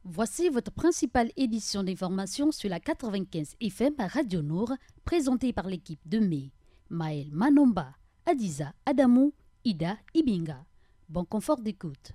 Voici votre principale édition d'information sur la 95 FM à Radio Nour, présentée par l'équipe de Mai, Maël Manomba, Adiza Adamou, Ida Ibinga. Bon confort d'écoute.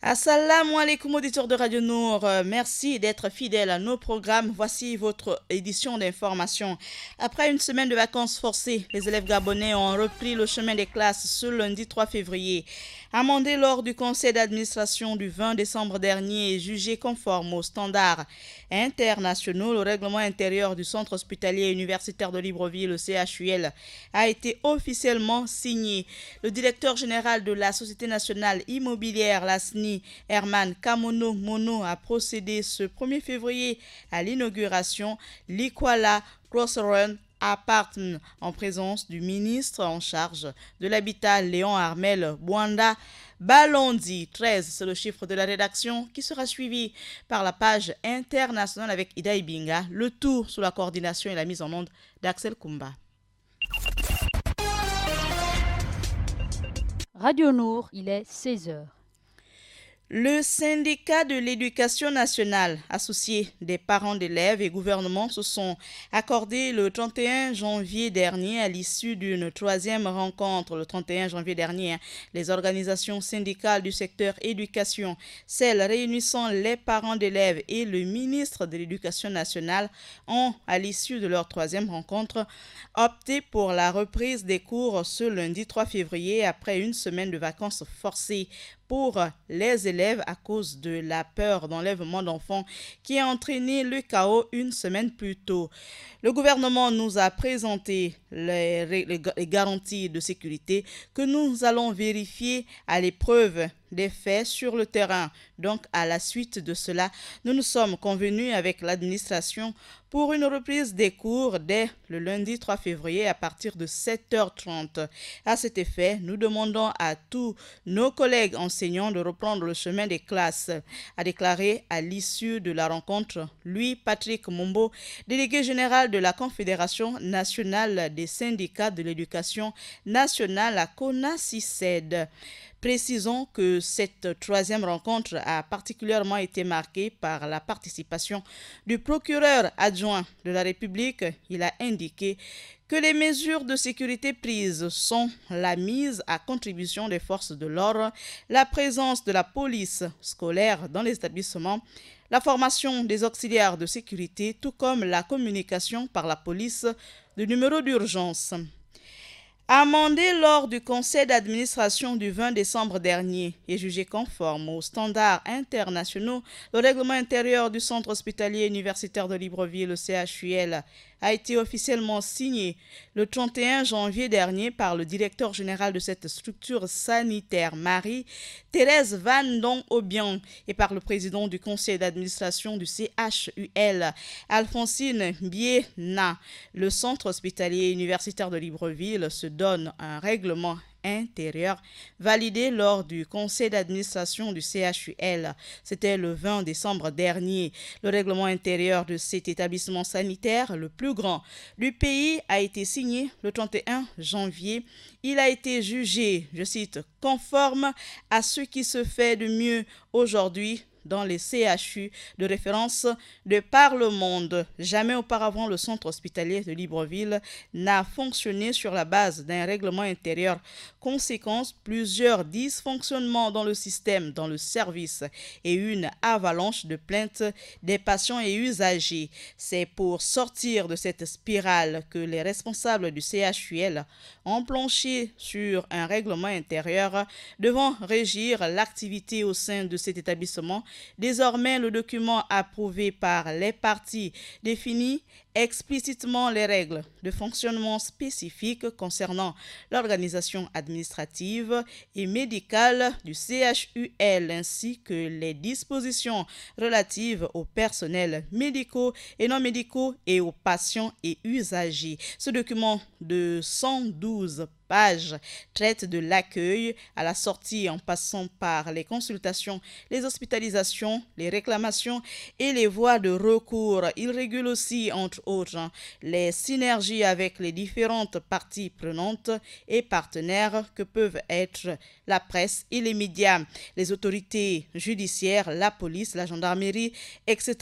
Assalamu alaikum auditeurs de Radio Nour, merci d'être fidèles à nos programmes. Voici votre édition d'information. Après une semaine de vacances forcées, les élèves gabonais ont repris le chemin des classes ce lundi 3 février. Amendé lors du conseil d'administration du 20 décembre dernier et jugé conforme aux standards internationaux, le règlement intérieur du centre hospitalier universitaire de Libreville, le CHUL, a été officiellement signé. Le directeur général de la Société nationale immobilière, la SNI, Herman Kamono Mono, a procédé ce 1er février à l'inauguration l'Ikwala Cross-Run Apartment en présence du ministre en charge de l'habitat Léon Armel Bwanda Balondi. 13, c'est le chiffre de la rédaction qui sera suivi par la page internationale avec Ida Ibinga, le tout sous la coordination et la mise en onde d'Axel Kumba. Radio Nour, il est 16h. Le syndicat de l'éducation nationale, associé des parents d'élèves et gouvernement, se sont accordés le 31 janvier dernier à l'issue d'une troisième rencontre. Le 31 janvier dernier, les organisations syndicales du secteur éducation, celles réunissant les parents d'élèves et le ministre de l'Éducation nationale, ont, à l'issue de leur troisième rencontre, opté pour la reprise des cours ce lundi 3 février après une semaine de vacances forcées pour les élèves à cause de la peur d'enlèvement d'enfants qui a entraîné le chaos une semaine plus tôt. Le gouvernement nous a présenté les garanties de sécurité que nous allons vérifier à l'épreuve des faits sur le terrain. Donc, à la suite de cela, nous nous sommes convenus avec l'administration pour une reprise des cours dès le lundi 3 février à partir de 7h30. À cet effet, nous demandons à tous nos collègues enseignants de reprendre le chemin des classes, a déclaré à l'issue de la rencontre Louis Patrick Mombo, délégué général de la Confédération nationale des syndicats de l'éducation nationale à CONACYSED. Précisons que cette troisième rencontre a particulièrement été marquée par la participation du procureur adjoint de la République. Il a indiqué que les mesures de sécurité prises sont la mise à contribution des forces de l'ordre, la présence de la police scolaire dans les établissements, la formation des auxiliaires de sécurité, tout comme la communication par la police de numéros d'urgence. Amendé lors du conseil d'administration du 20 décembre dernier et jugé conforme aux standards internationaux, le règlement intérieur du centre hospitalier universitaire de Libreville, le CHUL, a été officiellement signé le 31 janvier dernier par le directeur général de cette structure sanitaire, Marie-Thérèse Van Don-Obiang, et par le président du conseil d'administration du CHUL, Alphonsine Biena. Le centre hospitalier universitaire de Libreville se donne un règlement intérieur validé lors du conseil d'administration du CHUL. C'était le 20 décembre dernier. Le règlement intérieur de cet établissement sanitaire, le plus grand du pays, a été signé le 31 janvier. Il a été jugé, je cite, conforme à ce qui se fait de mieux aujourd'hui dans les CHU de référence de par le monde. Jamais auparavant, le centre hospitalier de Libreville n'a fonctionné sur la base d'un règlement intérieur. Conséquence, plusieurs dysfonctionnements dans le système, dans le service et une avalanche de plaintes des patients et usagers. C'est pour sortir de cette spirale que les responsables du CHUL ont planché sur un règlement intérieur devant régir l'activité au sein de cet établissement. Désormais, le document approuvé par les parties définit explicitement les règles de fonctionnement spécifiques concernant l'organisation administrative et médicale du CHUL ainsi que les dispositions relatives aux personnels médicaux et non médicaux et aux patients et usagers. Ce document de 112 pages traitent de l'accueil à la sortie en passant par les consultations, les hospitalisations, les réclamations et les voies de recours. Il régule aussi, entre autres, les synergies avec les différentes parties prenantes et partenaires que peuvent être la presse et les médias, les autorités judiciaires, la police, la gendarmerie, etc.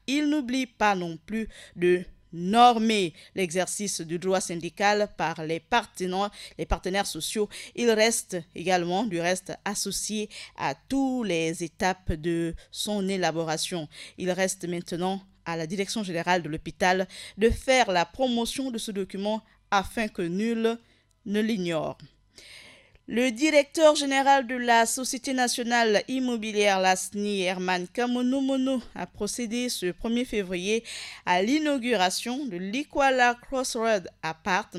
Il n'oublie pas non plus de normer l'exercice du droit syndical par les partenaires sociaux. Il reste également, du reste, associé à toutes les étapes de son élaboration. Il reste maintenant à la direction générale de l'hôpital de faire la promotion de ce document afin que nul ne l'ignore. Le directeur général de la Société nationale immobilière, la SNI, Herman Kamono-Mono, a procédé ce 1er février à l'inauguration de l'Ikwala Crossroad Apart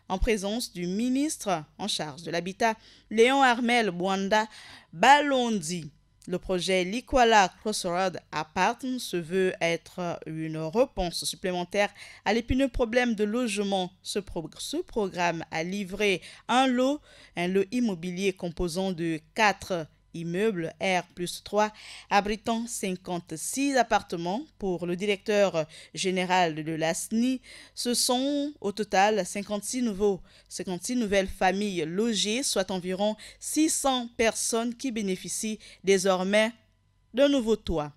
en présence du ministre en charge de l'habitat, Léon Armel Bwanda Balondi. Le projet l'Ikwala Crossroad Apart se veut être une réponse supplémentaire à l'épineux problème de logement. Ce programme a livré un lot immobilier composant de 4 immeubles R+3 abritant 56 appartements. Pour le directeur général de la SNI, ce sont au total 56 nouvelles familles logées, soit environ 600 personnes qui bénéficient désormais d'un nouveau toit.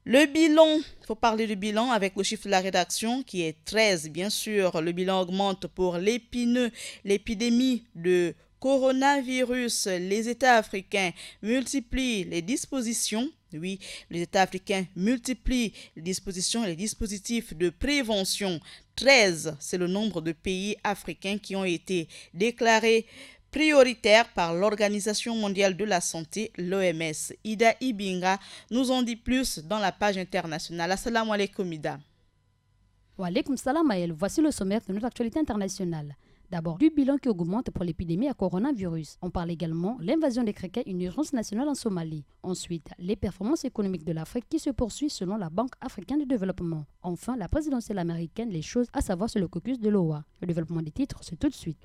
Le bilan, il faut parler du bilan avec le chiffre de la rédaction qui est 13, bien sûr. Le bilan augmente pour l'épidémie de coronavirus. Les États africains multiplient les dispositions. Oui, les États africains multiplient les dispositions et les dispositifs de prévention. 13, c'est le nombre de pays africains qui ont été déclarés prioritaires par l'Organisation mondiale de la santé, l'OMS. Ida Ibinga nous en dit plus dans la page internationale. Assalamu alaikum Ida. Wa alaikum salam Maël. Voici le sommaire de notre actualité internationale. D'abord, du bilan qui augmente pour l'épidémie à coronavirus. On parle également de l'invasion des criquets, une urgence nationale en Somalie. Ensuite, les performances économiques de l'Afrique qui se poursuivent selon la Banque africaine de développement. Enfin, la présidentielle américaine, les choses à savoir sur le caucus de l'OA. Le développement des titres, c'est tout de suite.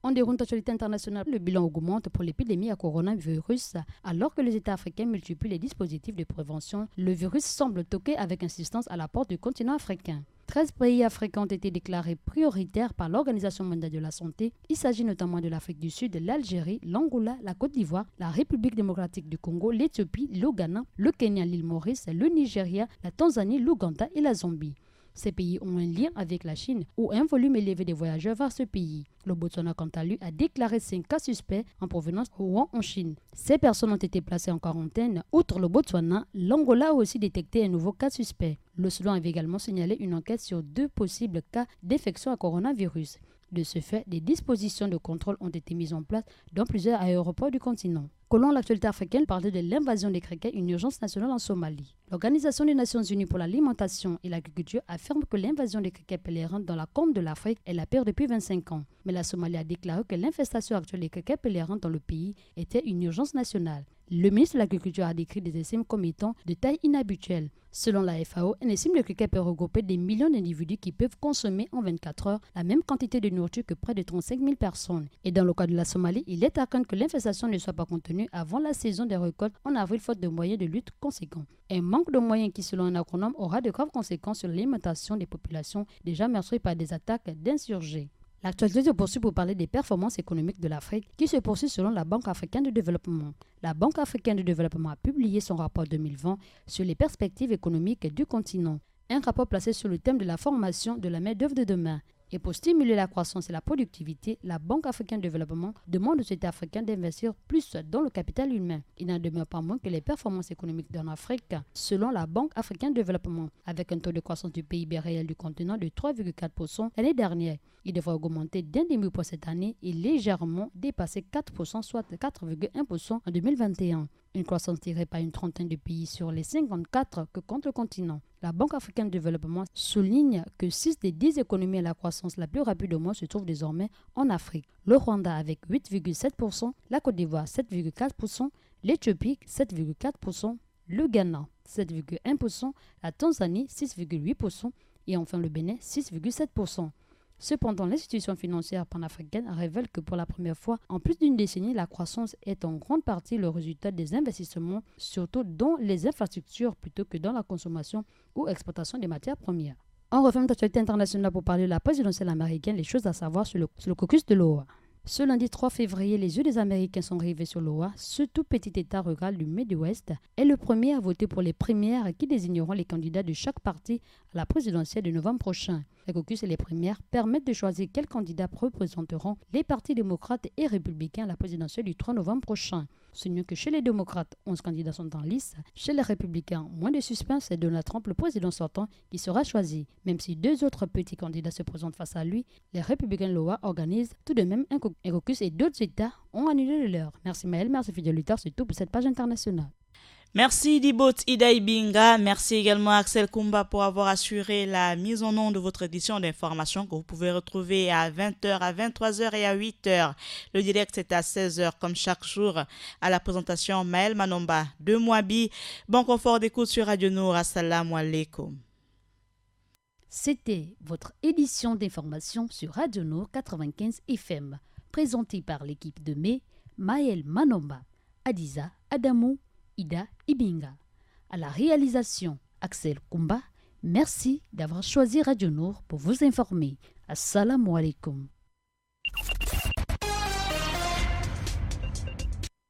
On déroule l'actualité internationale. Le bilan augmente pour l'épidémie à coronavirus. Alors que les États africains multiplient les dispositifs de prévention, le virus semble toquer avec insistance à la porte du continent africain. 13 pays africains ont été déclarés prioritaires par l'Organisation mondiale de la santé. Il s'agit notamment de l'Afrique du Sud, l'Algérie, l'Angola, la Côte d'Ivoire, la République démocratique du Congo, l'Éthiopie, le Ghana, le Kenya, l'île Maurice, le Nigeria, la Tanzanie, l'Ouganda et la Zambie. Ces pays ont un lien avec la Chine ou un volume élevé de voyageurs vers ce pays. Le Botswana, quant à lui, a déclaré 5 cas suspects en provenance de Wuhan en Chine. Ces personnes ont été placées en quarantaine. Outre le Botswana, l'Angola a aussi détecté un nouveau cas suspect. Le Soudan avait également signalé une enquête sur 2 possibles cas d'infection à coronavirus. De ce fait, des dispositions de contrôle ont été mises en place dans plusieurs aéroports du continent. Selon l'actualité africaine, parlait de l'invasion des criquets, une urgence nationale en Somalie. L'Organisation des Nations Unies pour l'alimentation et l'agriculture affirme que l'invasion des criquets pèlerins dans la corne de l'Afrique est la pire depuis 25 ans. Mais la Somalie a déclaré que l'infestation actuelle des criquets pèlerins dans le pays était une urgence nationale. Le ministre de l'Agriculture a décrit des essaims comme étant de taille inhabituelle. Selon la FAO, un essaim de criquets peut regrouper des millions d'individus qui peuvent consommer en 24 heures la même quantité de nourriture que près de 35 000 personnes. Et dans le cas de la Somalie, il est à craindre que l'infestation ne soit pas contenue avant la saison des récoltes en avril faute de moyens de lutte conséquents. Un manque de moyens qui, selon un agronome, aura de graves conséquences sur l'alimentation des populations déjà meurtries par des attaques d'insurgés. L'actualité se poursuit pour parler des performances économiques de l'Afrique qui se poursuit selon la Banque africaine de développement. La Banque africaine de développement a publié son rapport 2020 sur les perspectives économiques du continent. Un rapport placé sur le thème de la formation de la main-d'œuvre de demain. Et pour stimuler la croissance et la productivité, la Banque africaine de développement demande aux États africains d'investir plus dans le capital humain. Il n'en demeure pas moins que les performances économiques en Afrique, selon la Banque africaine de développement, avec un taux de croissance du PIB réel du continent de 3,4% l'année dernière. Il devrait augmenter d'un demi-point cette année et légèrement dépasser 4%, soit 4,1% en 2021. Une croissance tirée par une trentaine de pays sur les 54 que compte le continent. La Banque africaine de développement souligne que 6 des 10 économies à la croissance la plus rapide au monde se trouvent désormais en Afrique. Le Rwanda avec 8,7%, la Côte d'Ivoire 7,4%, l'Éthiopie 7,4%, le Ghana 7,1%, la Tanzanie 6,8% et enfin le Bénin 6,7%. Cependant, l'institution financière panafricaine révèle que pour la première fois en plus d'une décennie, la croissance est en grande partie le résultat des investissements, surtout dans les infrastructures plutôt que dans la consommation ou exportation des matières premières. On refait l'actualité internationale pour parler de la présidentielle américaine, les choses à savoir sur le caucus de l'OA. Ce lundi 3 février, les yeux des Américains sont rivés sur l'OA. Ce tout petit État rural du Midwest est le premier à voter pour les primaires qui désigneront les candidats de chaque parti à la présidentielle de novembre prochain. Les caucus et les primaires permettent de choisir quels candidats représenteront les partis démocrates et républicains à la présidentielle du 3 novembre prochain. Soulignons que chez les démocrates, 11 candidats sont en lice. Chez les républicains, moins de suspense, c'est Donald Trump, le président sortant, qui sera choisi. Même si 2 autres petits candidats se présentent face à lui, les républicains de l'OA organisent tout de même un caucus et d'autres États ont annulé le leur. Merci Maël, merci Fidel Luther, c'est tout pour cette page internationale. Merci Dibot Ida Ibinga. Merci également Axel Kumba pour avoir assuré la mise en onde de votre édition d'information que vous pouvez retrouver à 20h, à 23h et à 8h. Le direct est à 16h comme chaque jour. À la présentation, Maël Manomba de Mouabi. Bon confort d'écoute sur Radio Nour. Assalamu alaikum. C'était votre édition d'information sur Radio Nour 95 FM, présentée par l'équipe de mai, Maël Manomba, Adiza Adamou, Ida Ibinga. À la réalisation, Axel Kumba. Merci d'avoir choisi Radio Nour pour vous informer. Assalamu alaikum.